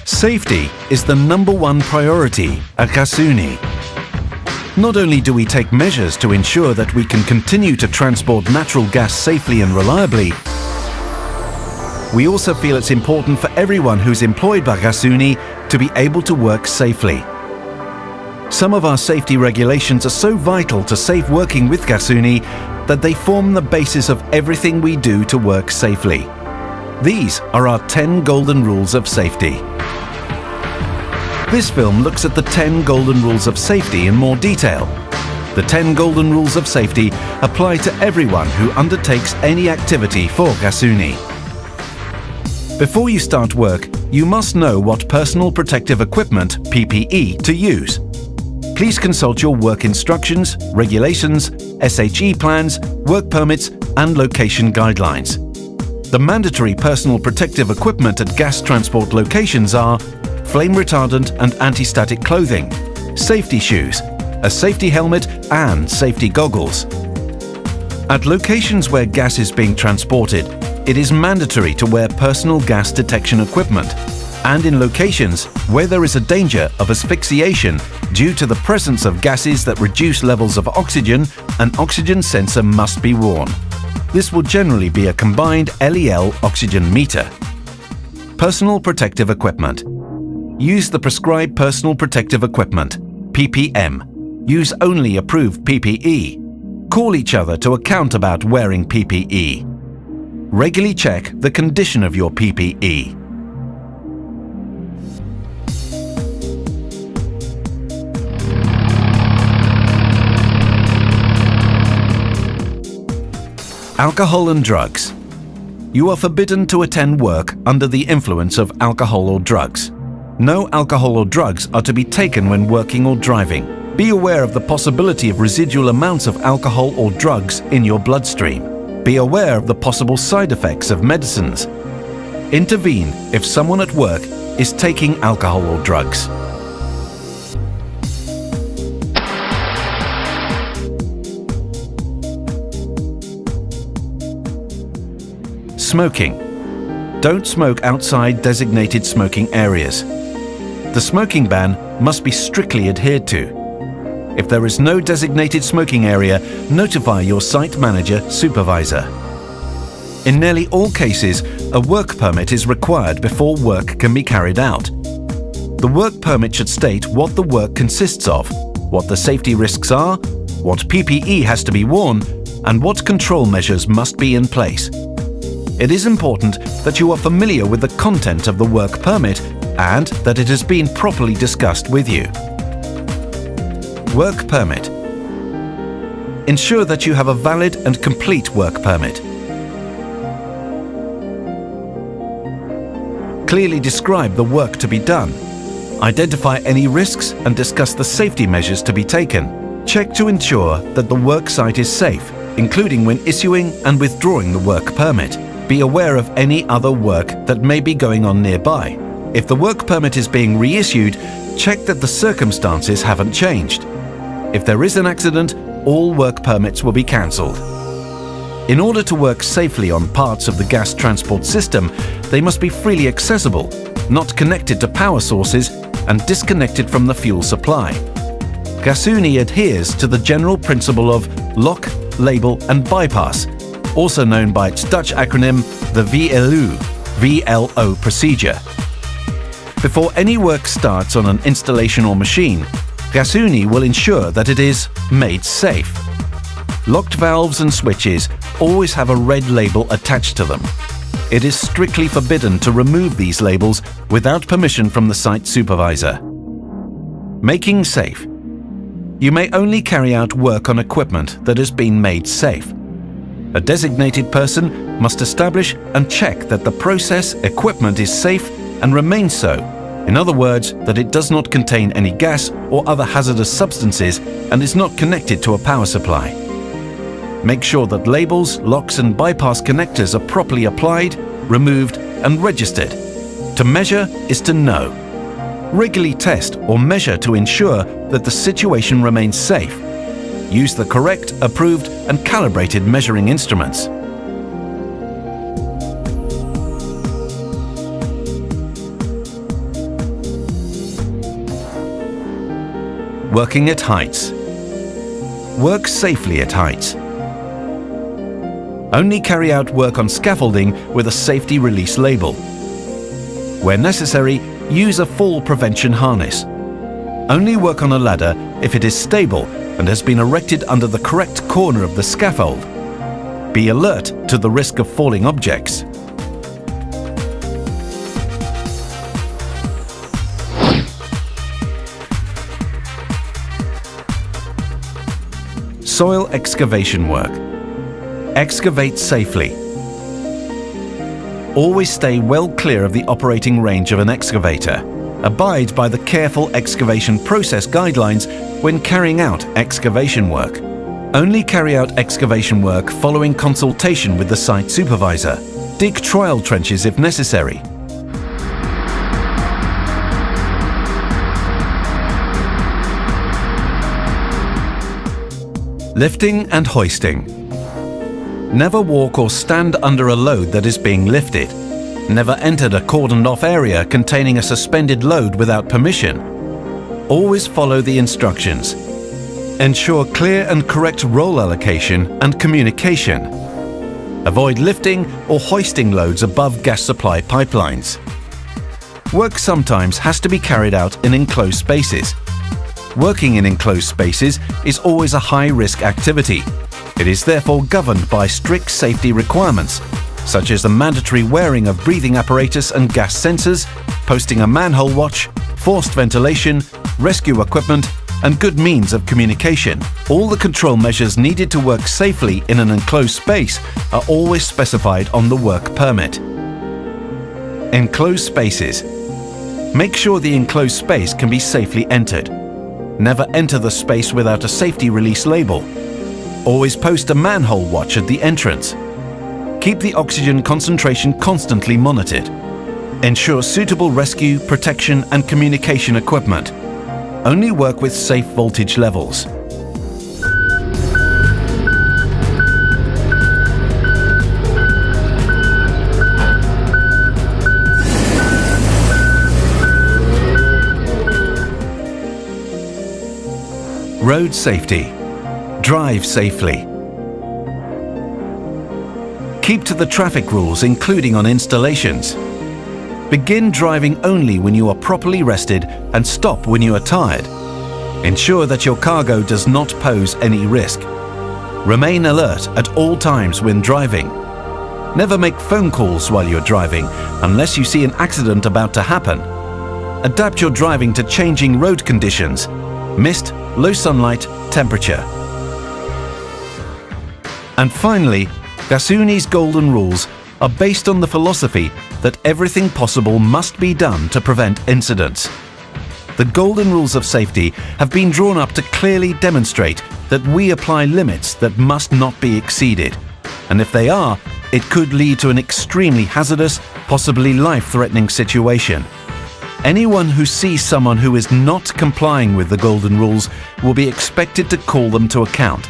Safety is the #1 priority at Gasunie. Not only do we take measures to ensure that we can continue to transport natural gas safely and reliably, we also feel it's important for everyone who's employed by Gasunie to be able to work safely. Some of our safety regulations are so vital to safe working with Gasunie that they form the basis of everything we do to work safely. These are our 10 golden rules of safety. This film looks at the 10 golden rules of safety in more detail. The 10 golden rules of safety apply to everyone who undertakes any activity for Gasunie. Before you start work, you must know what personal protective equipment, PPE, to use. Please consult your work instructions, regulations, SHE plans, work permits and location guidelines. The mandatory personal protective equipment at gas transport locations are flame retardant and anti-static clothing, safety shoes, a safety helmet and safety goggles. At locations where gas is being transported, it is mandatory to wear personal gas detection equipment, and in locations where there is a danger of asphyxiation due to the presence of gases that reduce levels of oxygen, an oxygen sensor must be worn. This will generally be a combined LEL oxygen meter. Personal protective equipment. Use the prescribed personal protective equipment, PPM. Use only approved PPE. Call each other to account about wearing PPE. Regularly check the condition of your PPE. Alcohol and drugs. You are forbidden to attend work under the influence of alcohol or drugs. No alcohol or drugs are to be taken when working or driving. Be aware of the possibility of residual amounts of alcohol or drugs in your bloodstream. Be aware of the possible side effects of medicines. Intervene if someone at work is taking alcohol or drugs. Smoking. Don't smoke outside designated smoking areas. The smoking ban must be strictly adhered to. If there is no designated smoking area, notify your site manager supervisor. In nearly all cases, a work permit is required before work can be carried out. The work permit should state what the work consists of, what the safety risks are, what PPE has to be worn, and what control measures must be in place. It is important that you are familiar with the content of the work permit and that it has been properly discussed with you. Work permit. Ensure that you have a valid and complete work permit. Clearly describe the work to be done. Identify any risks and discuss the safety measures to be taken. Check to ensure that the work site is safe, including when issuing and withdrawing the work permit. Be aware of any other work that may be going on nearby. If the work permit is being reissued, check that the circumstances haven't changed. If there is an accident, all work permits will be cancelled. In order to work safely on parts of the gas transport system, they must be freely accessible, not connected to power sources and disconnected from the fuel supply. Gasunie adheres to the general principle of lock, label and bypass, also known by its Dutch acronym, the VLO procedure. Before any work starts on an installation or machine, Gasunie will ensure that it is made safe. Locked valves and switches always have a red label attached to them. It is strictly forbidden to remove these labels without permission from the site supervisor. Making safe. You may only carry out work on equipment that has been made safe. A designated person must establish and check that the process equipment is safe and remains so. In other words, that it does not contain any gas or other hazardous substances and is not connected to a power supply. Make sure that labels, locks and bypass connectors are properly applied, removed and registered. To measure is to know. Regularly test or measure to ensure that the situation remains safe. Use the correct, approved and calibrated measuring instruments. Working at heights. Work safely at heights. Only carry out work on scaffolding with a safety release label. Where necessary, use a fall prevention harness. Only work on a ladder if it is stable and has been erected under the correct corner of the scaffold. Be alert to the risk of falling objects. Soil excavation work. Excavate safely. Always stay well clear of the operating range of an excavator. Abide by the careful excavation process guidelines when carrying out excavation work. Only carry out excavation work following consultation with the site supervisor. Dig trial trenches if necessary. Lifting and hoisting. Never walk or stand under a load that is being lifted. Never enter a cordoned-off area containing a suspended load without permission. Always follow the instructions. Ensure clear and correct role allocation and communication. Avoid lifting or hoisting loads above gas supply pipelines. Work sometimes has to be carried out in enclosed spaces. Working in enclosed spaces is always a high-risk activity. It is therefore governed by strict safety requirements, such as the mandatory wearing of breathing apparatus and gas sensors, posting a manhole watch, forced ventilation, rescue equipment, and good means of communication. All the control measures needed to work safely in an enclosed space are always specified on the work permit. Enclosed spaces. Make sure the enclosed space can be safely entered. Never enter the space without a safety release label. Always post a manhole watch at the entrance. Keep the oxygen concentration constantly monitored. Ensure suitable rescue, protection and communication equipment. Only work with safe voltage levels. Road safety. Drive safely. Keep to the traffic rules, including on installations. Begin driving only when you are properly rested and stop when you are tired. Ensure that your cargo does not pose any risk. Remain alert at all times when driving. Never make phone calls while you're driving unless you see an accident about to happen. Adapt your driving to changing road conditions, mist, low sunlight, temperature. And finally, Gasunie's golden rules are based on the philosophy that everything possible must be done to prevent incidents. The golden rules of safety have been drawn up to clearly demonstrate that we apply limits that must not be exceeded. And if they are, it could lead to an extremely hazardous, possibly life-threatening situation. Anyone who sees someone who is not complying with the golden rules will be expected to call them to account.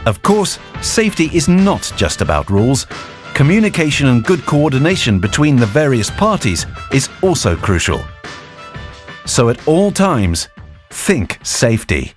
Of course, safety is not just about rules. Communication and good coordination between the various parties is also crucial. So at all times, think safety.